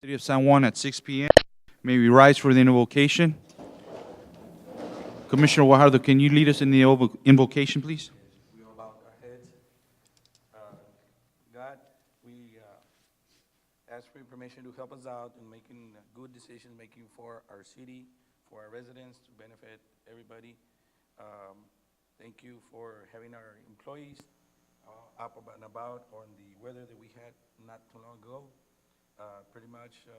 City of San Juan at 6 p.m. May we rise for the invocation. Commissioner Guajardo, can you lead us in the invocation, please? We all bow our heads. God, we ask for your permission to help us out in making good decisions, making for our city, for our residents, to benefit everybody. Thank you for having our employees up and about on the weather that we had not too long ago. Pretty much,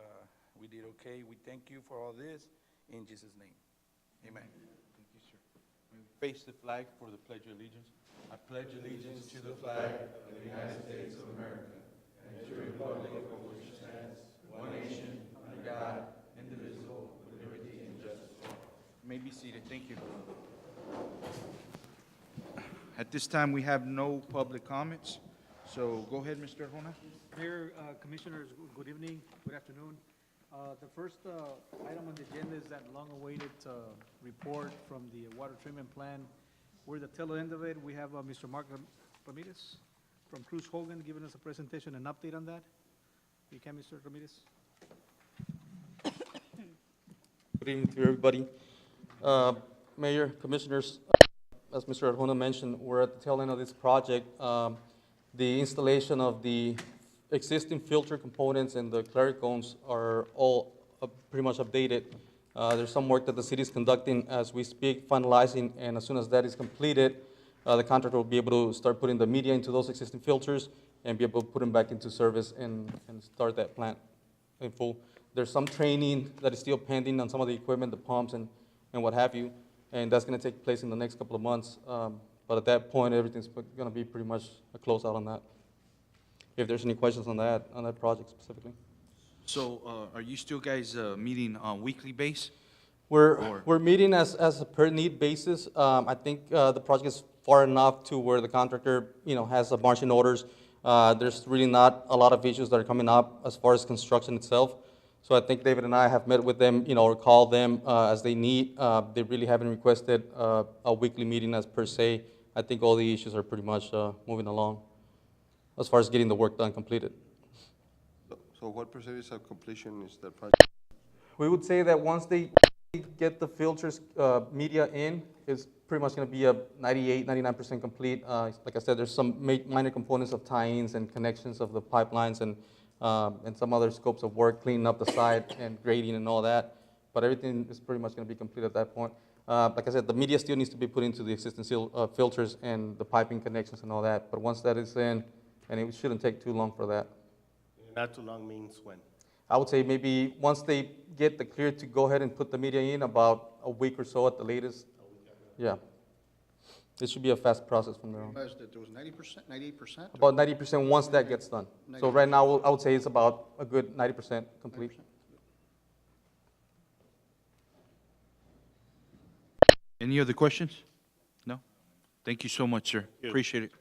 we did okay. We thank you for all this in Jesus' name. Amen. Thank you, sir. May we face the flag for the Pledge of Allegiance. I pledge allegiance to the flag of the United States of America and to the republic for which it stands, one nation, under God, indivisible, with liberty and justice for all. You may be seated. Thank you. At this time, we have no public comments, so go ahead, Mr. Arjona. Mayor, Commissioners, good evening, good afternoon. The first item on the agenda is that long-awaited report from the water treatment plant. We're at the tail end of it. We have Mr. Mark Ramirez from Cruz Hogan giving us a presentation and update on that. You can, Mr. Ramirez. Good evening to everybody. Mayor, Commissioners, as Mr. Arjona mentioned, we're at the tail end of this project. The installation of the existing filter components and the cleric cones are all pretty much updated. There's some work that the city is conducting as we speak, finalizing, and as soon as that is completed, the contractor will be able to start putting the media into those existing filters and be able to put them back into service and start that plant in full. There's some training that is still pending on some of the equipment, the pumps and what have you, and that's going to take place in the next couple of months. But at that point, everything's going to be pretty much a closeout on that. If there's any questions on that project specifically. So, are you still guys meeting on weekly base? We're meeting as a per need basis. I think the project is far enough to where the contractor, has a marching orders. There's really not a lot of issues that are coming up as far as construction itself. So I think David and I have met with them, or called them as they need. They really haven't requested a weekly meeting as per se. I think all the issues are pretty much moving along as far as getting the work done completed. So what percentage of completion is the project? We would say that once they get the filters media in, it's pretty much going to be a 98, 99% complete. Like I said, there's some minor components of tie-ins and connections of the pipelines and some other scopes of work, cleaning up the site and grading and all that. But everything is pretty much going to be complete at that point. Like I said, the media still needs to be put into the existing filters and the piping connections and all that. But once that is in, and it shouldn't take too long for that. Not too long means when? I would say maybe once they get the clear to go ahead and put the media in, about a week or so at the latest. Yeah. It should be a fast process from there on. That there was 90%, 98%? About 90% once that gets done. So right now, I would say it's about a good 90% complete. 90%. Any other questions? No? Thank you so much, sir. Appreciate it.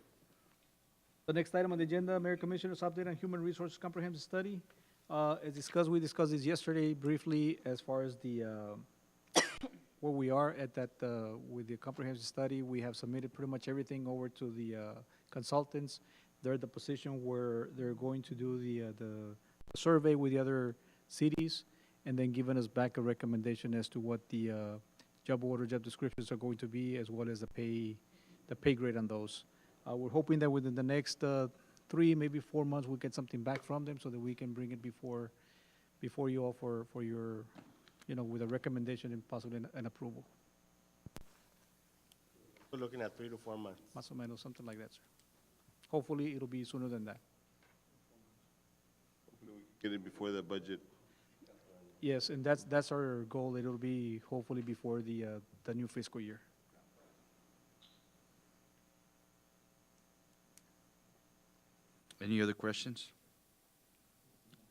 The next item on the agenda, Mayor Commissioners, update on human resources comprehensive study. As discussed, we discussed this yesterday briefly as far as the, where we are at that, with the comprehensive study. We have submitted pretty much everything over to the consultants. They're at the position where they're going to do the survey with the other cities and then giving us back a recommendation as to what the job order, job descriptions are going to be, as well as the pay grade on those. We're hoping that within the next 3, maybe 4 months, we'll get something back from them so that we can bring it before you all for your, with a recommendation and possibly an approval. We're looking at 3 to 4 months. Más o menos, something like that, sir. Hopefully, it'll be sooner than that. Hopefully we can get it before the budget. Yes, and that's our goal. It'll be hopefully before the new fiscal year. Any other questions?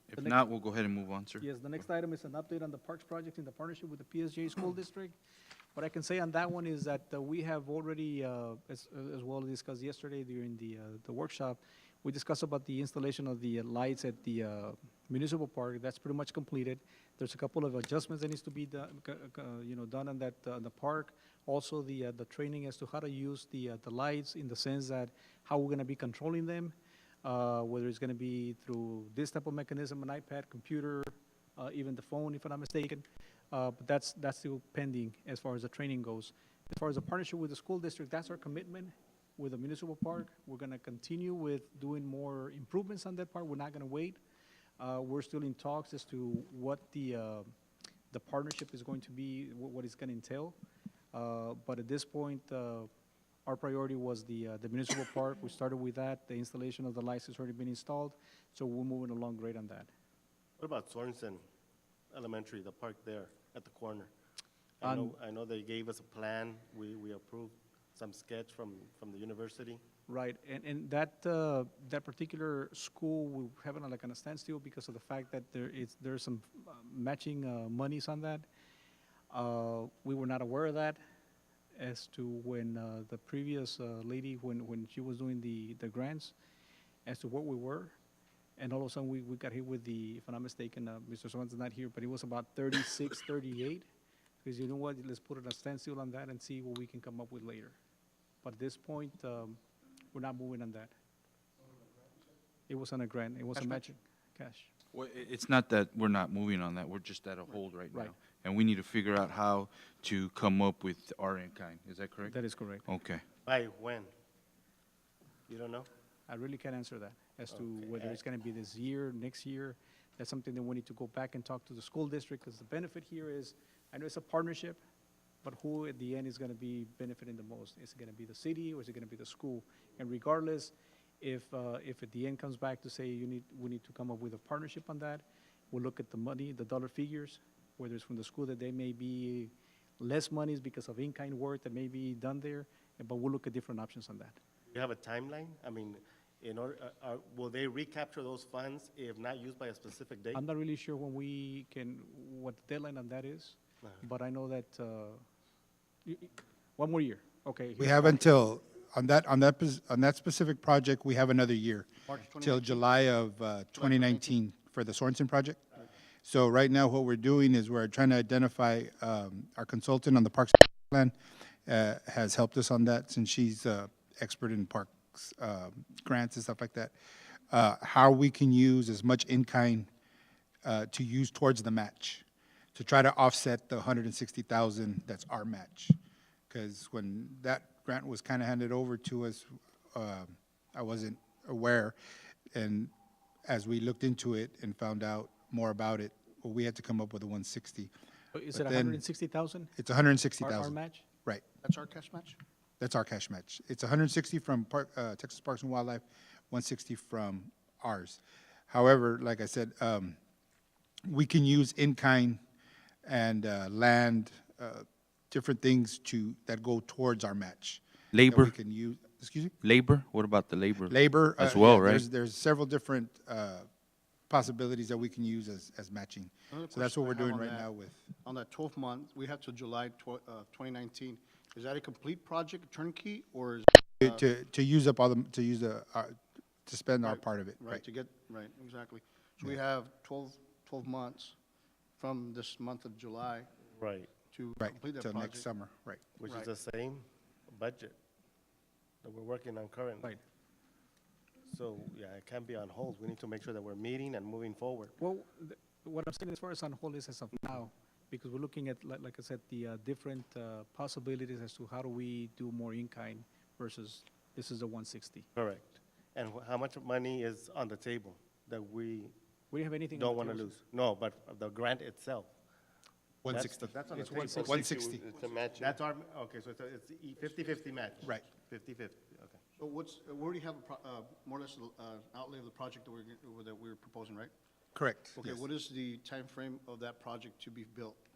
If The next- not, we'll go ahead and move on, sir. Yes, the next item is an update on the parks project in the partnership with the PSJ School District. What I can say on that one is that we have already, as well discussed yesterday during the workshop, we discussed about the installation of the lights at the municipal park. That's pretty much completed. There's a couple of adjustments that needs to be done, done on that the park. Also, the training as to how to use the lights in the sense that how we're going to be controlling them. Whether it's going to be through this type of mechanism, an iPad, computer, even the phone, if I'm not mistaken. But that's still pending as far as the training goes. As far as the partnership with the school district, that's our commitment with the municipal park. We're gonna continue with doing more improvements on that part. We're not gonna wait. We're still in talks as to what the partnership is going to be, what it's gonna entail. But at this point, our priority was the municipal park. We started with that. The installation of the lights has already been installed, so we're moving along great on that. What about Sorensen Elementary, the park there at the corner? On- I know they gave us a plan, we approved some sketch from the university. Right, and that particular school, we're having like a standstill because of the fact that there's some matching monies on that. We were not aware of that as to when the previous lady, when she was doing the grants, as to what we were. And all of a sudden, we got hit with the, if I'm not mistaken, Mr. Swan's not here, but it was about 36, 38. Because you know what, let's put a standstill on that and see what we can come up with later. But at this point, we're not moving on that. It was on a grant, it was a Cash match? matching, cash. Well, it's not that we're not moving on that, we're just at a hold right Right. now. And we need to figure out how to come up with our in-kind, is that correct? That is correct. Okay. By when? You don't know? I really can't answer that as to Okay. whether it's gonna be this year, next year. That's something that we need to go back and talk to the school district, because the benefit here is, I know it's a partnership, but who at the end is gonna be benefiting the most? Is it gonna be the city or is it gonna be the school? And regardless, if at the end comes back to say we need to come up with a partnership on that, we'll look at the money, the dollar figures, whether it's from the school that they may be less monies because of in-kind work that may be done there, but we'll look at different options on that. You have a timeline? I mean, in order, will they recapture those funds if not used by a specific date? I'm not really sure when we can, what the deadline on that is, but I know that, one more year, okay. We have until, on that specific project, we have another year, March till July of 2019 for the Sorensen project. So right now, what we're doing is we're trying to identify, our consultant on the Parks Plan has helped us on that, since she's expert in parks, grants and stuff like that. How we can use as much in-kind to use towards the match, to try to offset the 160,000 that's our match. Because when that grant was kind of handed over to us, I wasn't aware. And as we looked into it and found out more about it, well, we had to come up with a 160. Is But it then 160,000? It's 160,000. Our match? Right. That's our cash match? That's our cash match. It's 160 from Texas Parks and Wildlife, 160 from ours. However, like I said, we can use in-kind and land, different things that go towards our match. That Labor, we can use, excuse me? labor, what about the labor? Labor. As well, yeah, right? There's several different possibilities that we can use as matching. Another So that's what we're question I have doing on right that. now with. On that 12th month, we have till July 2019. Is that a complete project, turnkey, or is, To use up all the, to spend our Right, part of it, right, right? to get, right, exactly. So we have 12 months from this month of July Right, to Right, complete that till project. next summer, right. which is Right. the same budget that we're working on currently. Right. So, yeah, it can't be on hold. We need to make sure that we're meeting and moving forward. Well, what I'm saying as far as on hold is as of now, because we're looking at, like I said, the different possibilities as to how do we do more in-kind versus this is the 160. Correct. And how much money is on the table that we We didn't have anything. on don't the want to table, lose? No, but the grant itself. 160. That's on the It's table. 160. It's a match. That's our, okay, so it's 50/50 match. Right. 50/50, okay. So we already have more or less outlay of the project that we're proposing, right? Correct. Okay, yes. what is the time frame of that project to be built?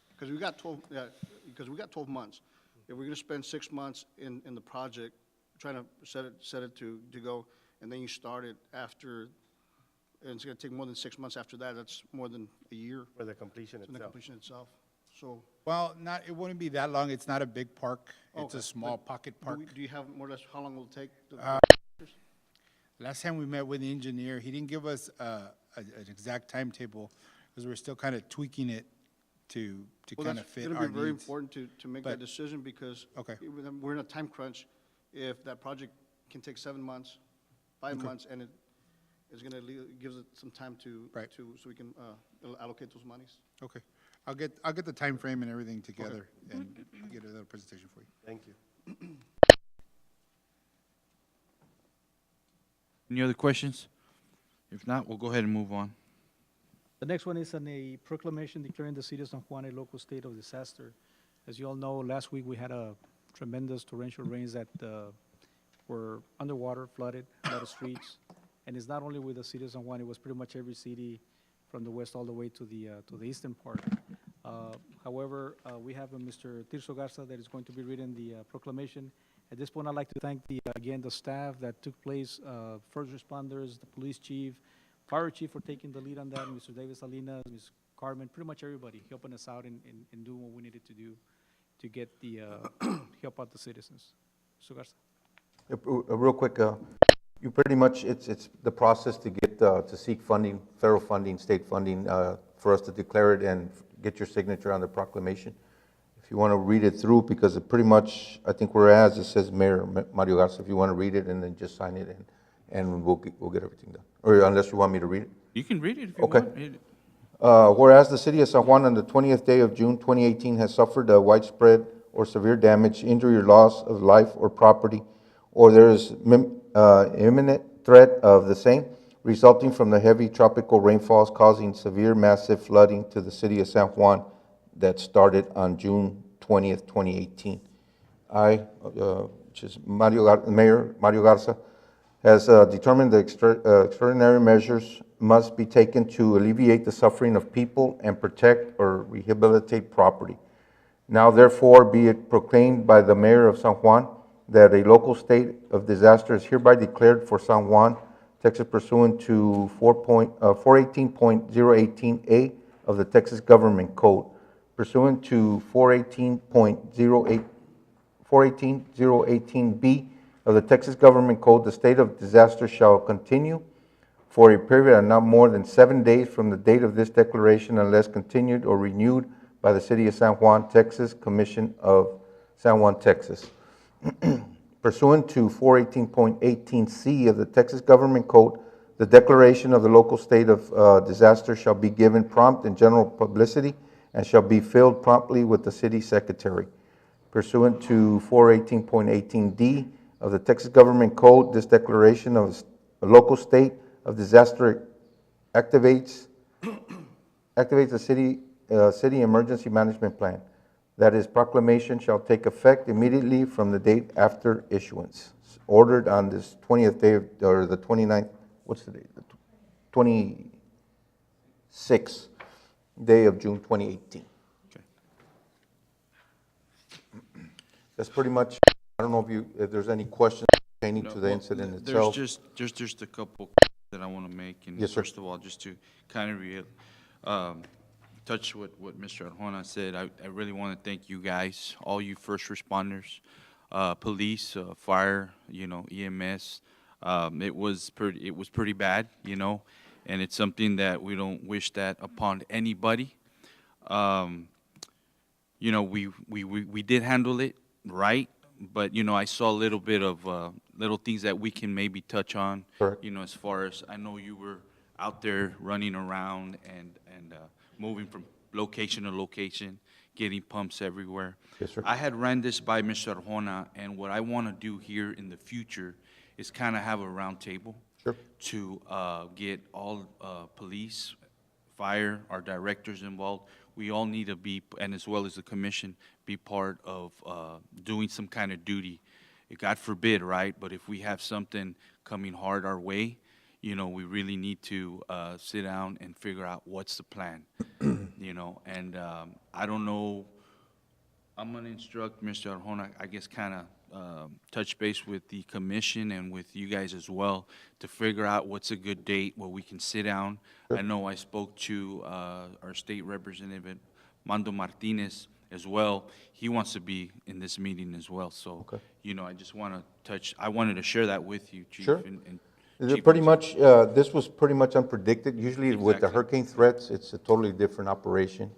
Because we got 12, yeah, because we got 12 months. If we're gonna spend 6 months in the project, trying to set it to go, and then you start it after, and it's gonna take more than 6 months after that, that's more than a year For the completion in the itself. completion itself. So, Well, it wouldn't be that long. It's not a big park. It's Okay, a small but pocket park. do you have more or less how long will it take? Last time we met with the engineer, he didn't give us an exact timetable because we're still kind of tweaking it to Well, kind of that's fit gonna our be very needs. important to make that But- decision, because Okay. we're in a time crunch. If that project can take 7 months, 5 months, and it's gonna gives it some time to, Right. so we can, allocate those monies. Okay. I'll get the time frame and everything together and get another presentation for you. Thank you. Any other questions? If not, we'll go ahead and move on. The next one is a proclamation declaring the city of San Juan a local state of disaster. As you all know, last week we had a tremendous torrential rains that were underwater, flooded a lot of streets. And it's not only with the city of San Juan, it was pretty much every city from the west all the way to the eastern part. However, we have Mr. Tirso Garza that is going to be reading the proclamation. At this point, I'd like to thank again, the staff that took place, first responders, the police chief, fire chief for taking the lead on that, Mr. David Salinas, Ms. Carmen, pretty much everybody helping us out in doing what we needed to do to get help out the citizens. Mr. Garza. Real quick, you pretty much, it's the process to get, to seek funding, federal funding, state funding, for us to declare it and get your signature on the proclamation. If you want to read it through, because it pretty much, I think whereas it says Mayor Mario Garza, if you want to read it and then just sign it and we'll get everything done. Or unless you want me to read it. You can read it if you Okay. want. Read it. Whereas the city of San Juan on the 20th day of June 2018 has suffered a widespread or severe damage, injury, or loss of life or property, or there is imminent threat of the same, resulting from the heavy tropical rainfalls causing severe massive flooding to the city of San Juan that started on June 20th, 2018. I, which is Mayor Mario Garza, has determined the extraordinary measures must be taken to alleviate the suffering of people and protect or rehabilitate property. Now therefore be it proclaimed by the Mayor of San Juan that a local state of disaster is hereby declared for San Juan, Texas pursuant to 418.018A of the Texas Government Code. Pursuant to 418.018B of the Texas Government Code, the state of disaster shall continue for a period of not more than 7 days from the date of this declaration unless continued or renewed by the City of San Juan, Texas Commission of San Juan, Texas. Pursuant to 418.18C of the Texas Government Code, the declaration of the local state of disaster shall be given prompt and general publicity and shall be filled promptly with the city secretary. Pursuant to 418.18D of the Texas Government Code, this declaration of a local state of disaster activates the city emergency management plan. That is, proclamation shall take effect immediately from the date after issuance. Ordered on this 20th day, or the 29th, what's the date? The 26th day of June 2018. Okay. That's pretty much, I don't know if there's any questions pertaining to the incident itself. There's just a couple that I want to make. And Yes, sir. first of all, just to kind of touch what Mr. Arjona said, I really want to thank you guys, all you first responders, police, fire, EMS. It was pretty bad, and it's something that we don't wish that upon anybody. We did handle it right, but I saw a little bit of little things that we can maybe touch on. Correct. As far as I know, you were out there running around and moving from location to location, getting pumps everywhere. Yes, sir. I had ran this by Mr. Arjona, and what I want to do here in the future is kind of have a round table. Sure. To get all police, fire, our directors involved. We all need to be, and as well as the commission, be part of doing some kind of duty. God forbid, right? But if we have something coming hard our way, we really need to sit down and figure out what's the plan, And I don't know, I'm going to instruct Mr. Arjona, I guess, kind of touch base with the commission and with you guys as well to figure out what's a good date where we can sit down. I know I spoke to our state representative, Mando Martinez, as well. He wants to be in this meeting as well. So, Okay. I just want to I wanted to share that with you, Chief. Sure. And Pretty much, this was pretty much unpredicted. Usually with the Exactly. hurricane threats, it's a totally different operation.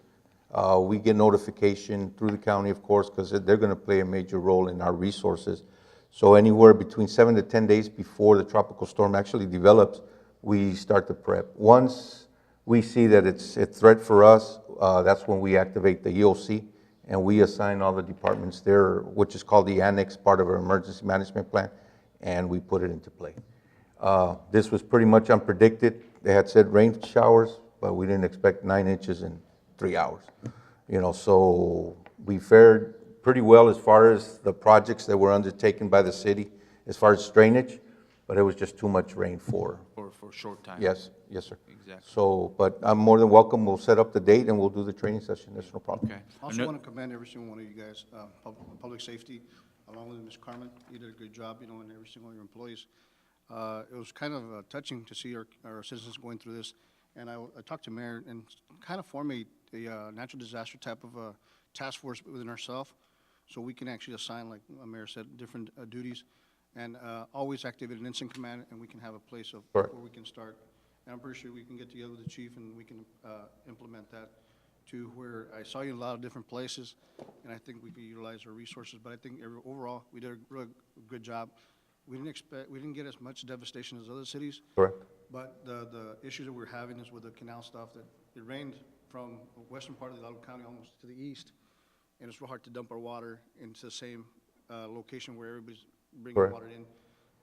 We get notification through the county, of course, because they're going to play a major role in our resources. So anywhere between 7 to 10 days before the tropical storm actually develops, we start the prep. Once we see that it's a threat for us, that's when we activate the EOC, and we assign all the departments there, which is called the annex, part of our emergency management plan, and we put it into play. This was pretty much unpredicted. They had said rain showers, but we didn't expect 9 inches in 3 hours. You know, so we fared pretty well as far as the projects that were undertaken by the city, as far as drainage, but it was just too much rain for. For a short time. Yes, yes, sir. Exactly. So, but I'm more than welcome. We'll set up the date and we'll do the training session. There's no problem. Okay. I also want to commend every single one of you guys, public safety, along with Ms. Carmen. You did a good job, you know, and every single one of your employees. It was kind of touching to see our citizens going through this. And I talked to Mayor and kind of form a natural disaster type of a task force within ourselves, so we can actually assign, like Mayor said, different duties, and always activate an instant command, and we can have a place of where we can start. And I'm pretty sure we can get together with the chief and we can implement that to where I saw you in a lot of different places, and I think we can utilize our resources. But I think overall, we did a really good job. We didn't get as much devastation as other cities. Correct. But the issues that we're having is with the canal stuff, that it rained from the western part of the Hidalgo County almost to the east, and it's real hard to dump our water into the same location where everybody's bringing Correct. water in.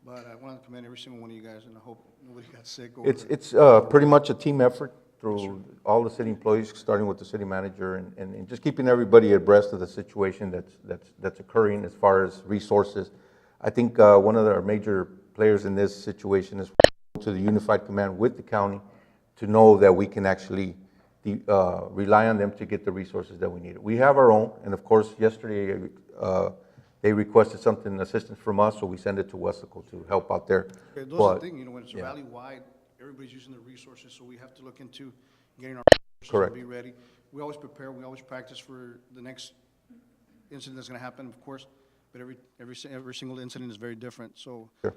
But I want to commend every single one of you guys, and I hope nobody got sick over It's pretty much a team effort through all the city employees, starting with the city manager, and just keeping everybody abreast of the situation that's occurring as far as resources. I think one of our major players in this situation is to the unified command with the county to know that we can actually rely on them to get the resources that we need. We have our own, and of course, yesterday they requested assistance from us, so we send it to Wesco to help out there. Okay, those are But- the thing, you know, when it's yeah. valley-wide, everybody's using their resources, so we have to look into getting our resources Correct. and be ready. We always prepare, we always practice for the next incident that's gonna happen, of course, but every single incident is very different, so Sure.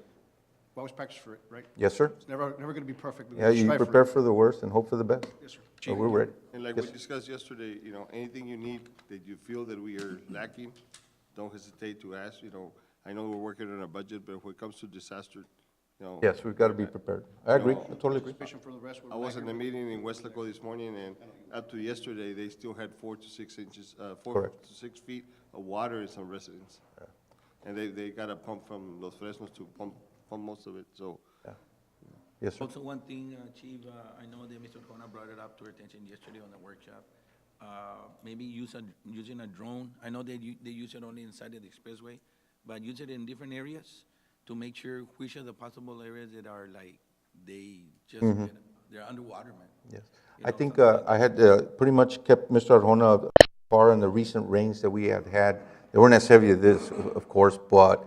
we always practice for it, right? Yes, sir. It's never gonna be perfect, but Yeah, we you strive prepare for for the worst and hope for the best. it. Yes, sir. So we're ready. And like Yes. we discussed yesterday, you know, anything you need that you feel that we are lacking, don't hesitate to ask, you know. I know we're working on a budget, but when it comes to disaster, you know. Yes, we've got to be prepared. I agree. No. I totally agree. Participation from the rest. we're I was back in a here. meeting in Westlaco this morning, and up to yesterday, they still had 4 to 6 inches, 4 Correct. to 6 feet of water in some residents. And they got a pump from Los Fresnos to pump most of it, so. Yes, sir. Also, one thing, Chief, I know that Mr. Kona brought it up to our attention yesterday on the workshop. Maybe using a drone. I know they use it only inside of the expressway, but use it in different areas to make sure which are the possible areas that are like, they're underwater, man. Yes. You I know, think something like I had pretty much kept Mr. Arjona far in the recent rains that we had had. They weren't as heavy as this, of course, but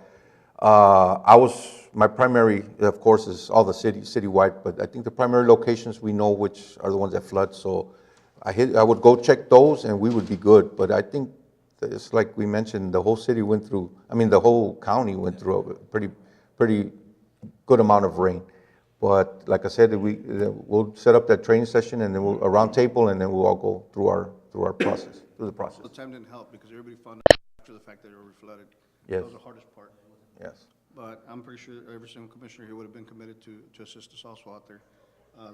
my primary, of course, is all the citywide, but I think the primary locations we know which are the ones that flood, so I would go check those and we would be good, but I think it's like we mentioned, the whole city went through, the whole county went through a pretty good amount of rain. But like I said, we'll set up that training session and then a round table, and then we'll all go through the process. The time didn't help because everybody found out after the fact that they were flooded. Yes. That was the hardest part. Yes. But I'm pretty sure every single commissioner here would have been committed to assist us also out there.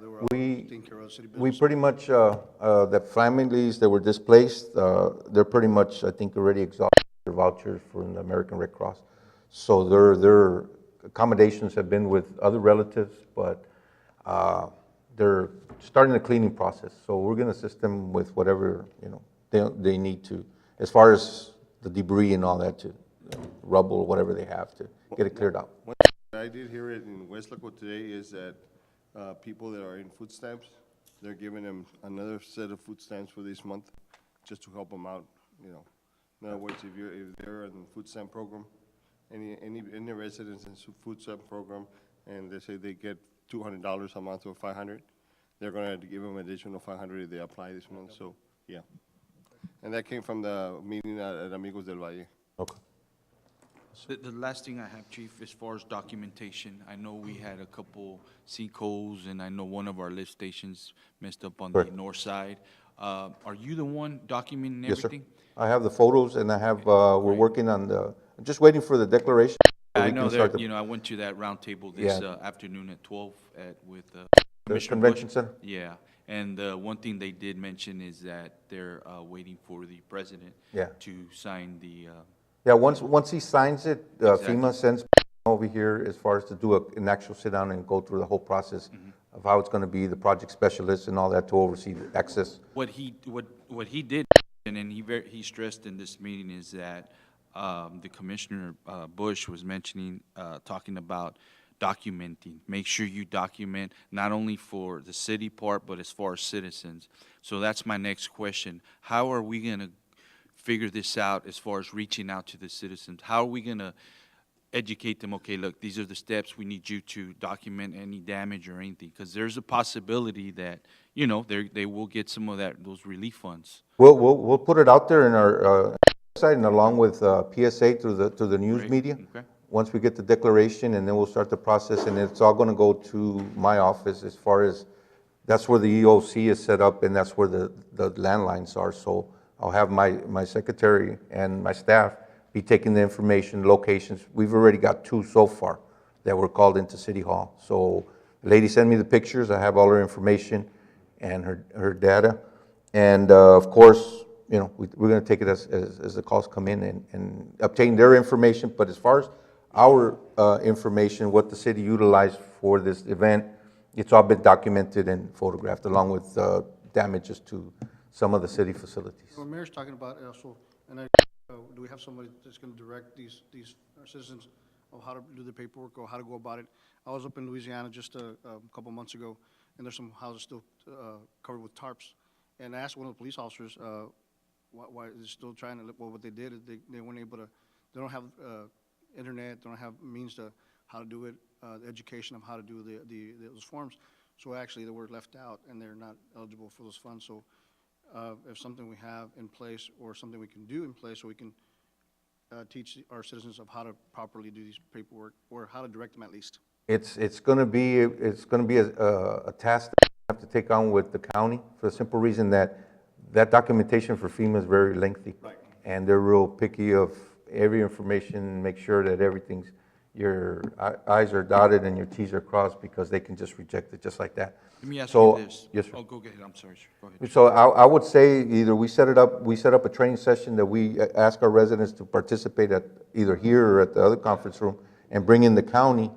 They were all We- taking care of the city We business. pretty much, the families that were displaced, they're pretty much, I think, already exhausted their vouchers from the American Red Cross. So their accommodations have been with other relatives, but they're starting the cleaning process. So we're going to assist them with whatever, they need to, as far as the debris and all that, to rubble, whatever they have to get it cleared out. What I did hear it in Westlaco today is that people that are in food stamps, they're giving them another set of food stamps for this month, just to help them out, In other words, if they're in the food stamp program, any residents in food stamp program, and they say they get $200 a month or $500, they're gonna give them additional $500 if they apply this month, so, yeah. And that came from the meeting at Amigos del Valle. Okay. The last thing I have, Chief, as far as documentation, I know we had a couple sinkholes, and I know one of our lift stations messed up on the Correct. north side. Are you the one documenting Yes, sir. everything? I have the photos, and I have, we're working on just waiting for the declaration I we know can start that, the- you know, I went to that roundtable this Yeah. afternoon at 12 with The Commissioner convention Bush. center? Yeah, and one thing they did mention is that they're waiting for the president Yeah. to sign the, Yeah, once he signs it, Exactly. FEMA sends over here as far as to do an actual sit-down and go through the whole process of how it's going to be, the project specialists and all that to oversee the access. what he did, and then he stressed in this meeting is that the Commissioner Bush was mentioning, talking about documenting. Make sure you document not only for the city part, but as far as citizens. So that's my next question. How are we going to figure this out as far as reaching out to the citizens? How are we going to educate them, okay, look, these are the steps, we need you to document any damage or anything? Because there's a possibility that, you know, they will get some of those relief funds. We'll put it out there in our website and along with PSA through the news Great, media. okay. Once we get the declaration, and then we'll start the process, and it's all going to go to my office as far as, that's where the EOC is set up, and that's where the landlines are. So I'll have my secretary and my staff be taking the information, locations. We've already got 2 so far that were called into City Hall. So the lady sent me the pictures, I have all her information and her data. And of course, you know, we're going to take it as the calls come in and obtain their information. But as far as our information, what the city utilized for this event, it's all been documented and photographed along with damages to some of the city facilities. What Mayor's talking about also, and do we have somebody that's going to direct these citizens of how to do the paperwork or how to go about it? I was up in Louisiana just a couple months ago, and there's some houses still covered with tarps. And I asked one of the police officers why they're still trying to, well, what they did is they weren't able to, they don't have internet, they don't have means to how to do it, the education of how to do those forms. So actually, they were left out, and they're not eligible for those funds. So if something we have in place or something we can do in place so we can teach our citizens of how to properly do these paperwork or how to direct them at least. It's going to be a task that we have to take on with the county for the simple reason that documentation for FEMA is very lengthy. Right. And they're real picky of every information, make sure that everything's, your I's are dotted and your T's are crossed, because they can just reject it just like that. Let me ask So- you this. Yes, sir. Oh, go ahead, I'm sorry, sir. Go ahead. So I would say either we set up a training session that we ask our residents to participate at either here or at the other conference room, and bring in the county,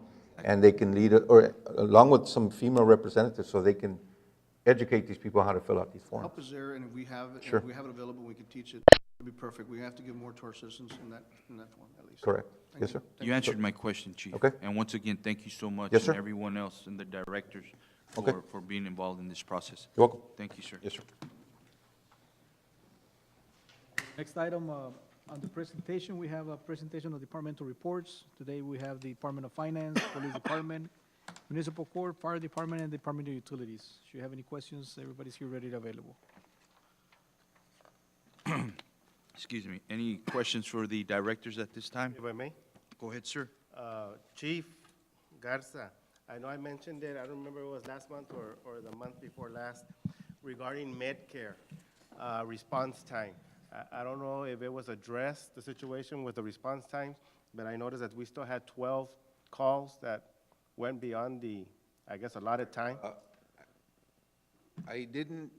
and they can lead it, or along with some female representatives, so they can educate these people how to fill out these forms. Help is there, and if we have it, Sure. if we have it available, we can teach it. It'd be perfect. We have to give more to our citizens in that form at least. Correct. Thank Yes, you. sir. You answered my question, Chief. Okay. And once again, thank you so much. Yes, sir. And everyone else and the directors Okay. for being involved in this process. You're welcome. Thank you, sir. Yes, sir. Next item, on the presentation, we have a presentation of departmental reports. Today, we have the Department of Finance, Police Department, Municipal Court, Fire Department, and Department of Utilities. Should you have any questions, everybody's here ready and available. Excuse me. Any questions for the directors at this time? If I may? Go ahead, sir. Chief Garza, I know I mentioned it, I don't remember if it was last month or the month before last, regarding Medcare, response time. I don't know if it was addressed, the situation with the response time, but I noticed that we still had 12 calls that went beyond the, I guess, allotted time. I didn't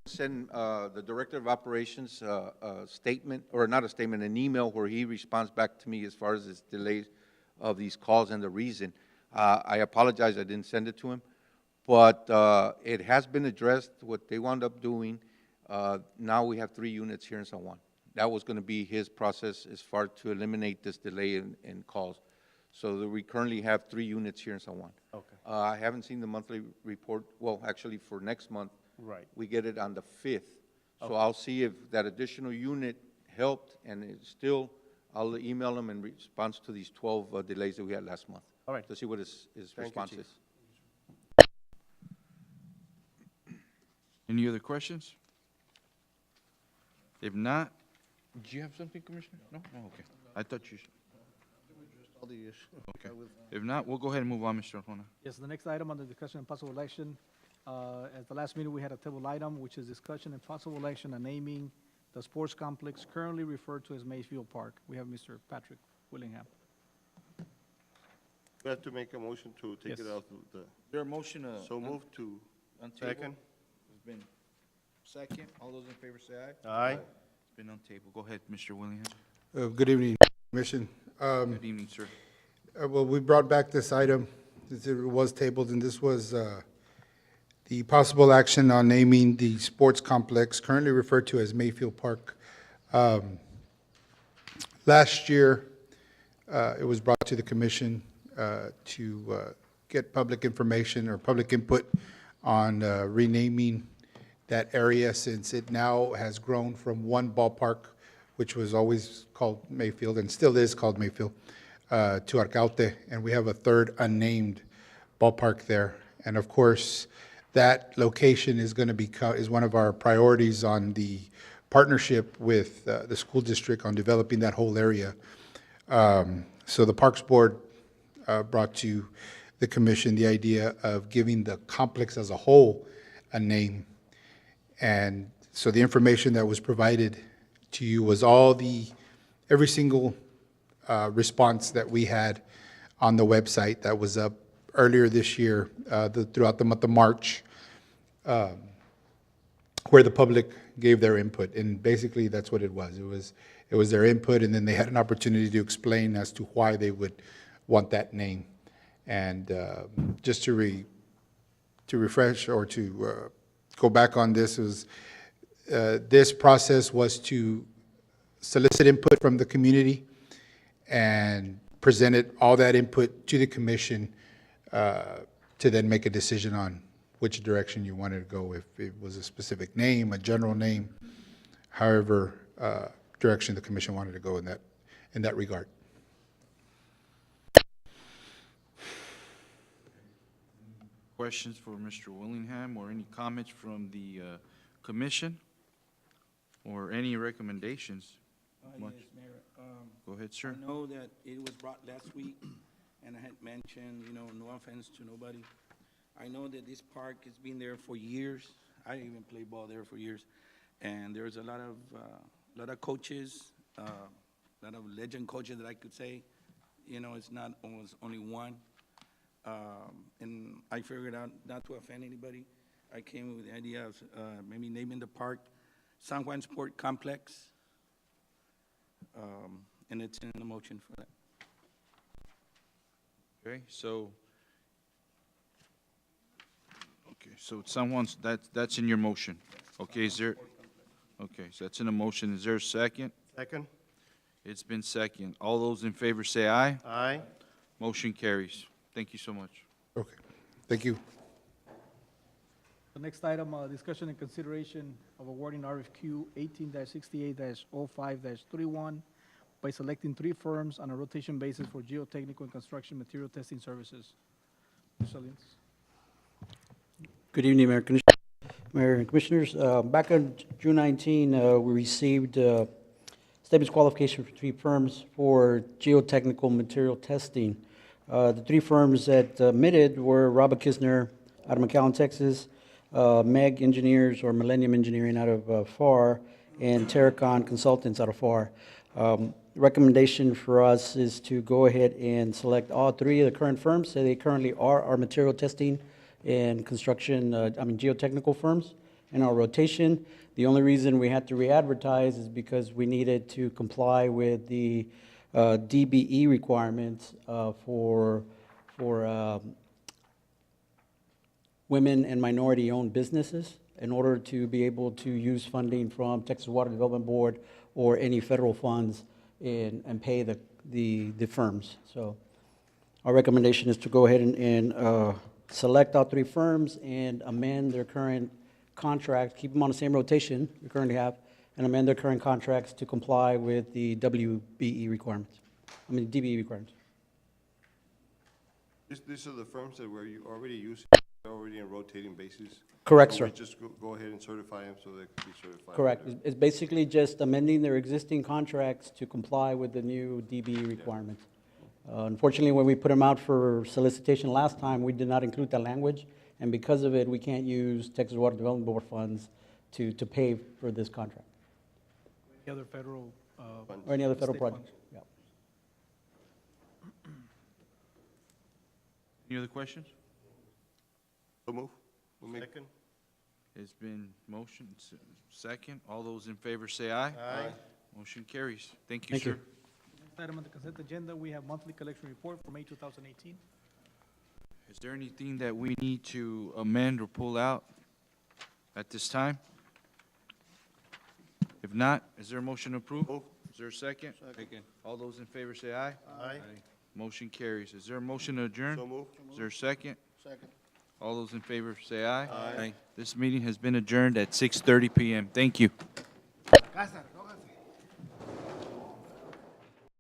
send the Director of Operations a statement, or not a statement, an email where he responds back to me as far as this delays of these calls and the reason. I apologize, I didn't send it to him, but it has been addressed, what they wound up doing. Now we have 3 units here in San Juan. That was going to be his process as far to eliminate this delay in calls. So that we currently have 3 units here in San Juan. Okay. I haven't seen the monthly report, well, actually for next month. Right. We get it on the 5th. So Okay. I'll see if that additional unit helped, and it's still, I'll email him in response to these 12 delays that we had last month. All right. To see what his Thank you, response Chief. is. Any other questions? If not, do you have something, Commissioner? No? Oh, okay. I thought you, All the issues. okay. If not, we'll go ahead and move on, Mr. Arjona. Yes, the next item on the discussion and possible election, at the last meeting, we had a table item, which is discussion and possible election on naming the sports complex currently referred to as Mayfield Park. We have Mr. Patrick Willingham. We have to make a motion to take it Yes. out of the, There a motion, so move to, on table? second. It's been second. All those in favor say aye. Aye. It's been on table. Go ahead, Mr. Willingham. Good evening, Commission. Good evening, sir. Well, we brought back this item, since it was tabled, and this was the possible action on naming the sports complex currently referred to as Mayfield Park. Last year, it was brought to the commission to get public information or public input on renaming that area, since it now has grown from one ballpark, which was always called Mayfield and still is called Mayfield, to Arcaute, and we have a third unnamed ballpark there. And of course, that location is going to become, is one of our priorities on the partnership with the school district on developing that whole area. So the Parks Board brought to the commission the idea of giving the complex as a whole a name. And so the information that was provided to you was every single response that we had on the website that was up earlier this year, throughout the month of March, where the public gave their input. And basically, that's what it was. It was their input, and then they had an opportunity to explain as to why they would want that name. And just to refresh or to go back on this, this process was to solicit input from the community and presented all that input to the commission to then make a decision on which direction you wanted to go, if it was a specific name, a general name, however direction the commission wanted to go in that regard. Questions for Mr. Willingham or any comments from the commission or any recommendations? Much. Yes, Mayor. Go ahead, sir. I know that it was brought last week, and I had mentioned, no offense to nobody. I know that this park has been there for years. I even played ball there for years. And there's a lot of coaches, a lot of legend coaches that I could say. It's not almost only one. And I figured out, not to offend anybody, I came with the idea of maybe naming the park San Juan Sport Complex. And it's in the motion for that. Okay, so someone's, that's in your motion. Okay, so that's in a motion. Is there a second? Second? It's been second. All those in favor say aye. Aye. Motion carries. Thank you so much. Okay, thank you. The next item, discussion and consideration of awarding RFQ 18-68-05-31 by selecting 3 firms on a rotation basis for geotechnical and construction material testing services. Mr. Salinas. Good evening, Mayor and Commissioners. Back on June 19, we received statements of qualification for 3 firms for geotechnical material testing. The 3 firms that submitted were Robert Kisner out of McAllen, Texas, MEG Engineers or Millennium Engineering out of FAR, and Terracon Consultants out of FAR. Recommendation for us is to go ahead and select all 3 of the current firms. So they currently are our material testing and construction, geotechnical firms in our rotation. The only reason we had to re-advertise is because we needed to comply with the DBE requirements for women and minority-owned businesses in order to be able to use funding from Texas Water Development Board or any federal funds and pay the firms. So our recommendation is to go ahead and select all 3 firms and amend their current contract, keep them on the same rotation we currently have, and amend their current contracts to comply with the DBE requirements. These are the firms that were already using, already in rotating basis? Correct, So sir. we just go ahead and certify them so they can be certified? Correct. It's basically just amending their existing contracts to comply with the new DBE requirements. Unfortunately, when we put them out for solicitation last time, we did not include that language, and because of it, we can't use Texas Water Development Board funds to pay for this contract. Any other federal? uh, Or any other federal state funds? project. Yeah. Okay. So, Mr. Salinas, do you have any questions? No, sir. Okay. Any other questions? So move. We'll make- Second? It's been motion, second. All those in favor say aye. Aye. Motion carries. Thank you, Thank you. sir. Next item on the consent agenda, we have monthly collection report for May 2018. Is there anything that we need to amend or pull out at this time? If not, is there a motion to approve? Move. Is there a second? Second. All those in favor say aye. Aye. Motion carries. Is there a motion to adjourn? So move. Is there a second? Second. All those in favor say aye. Aye. This meeting has been adjourned at 6:30 PM. Thank you. Casa, no.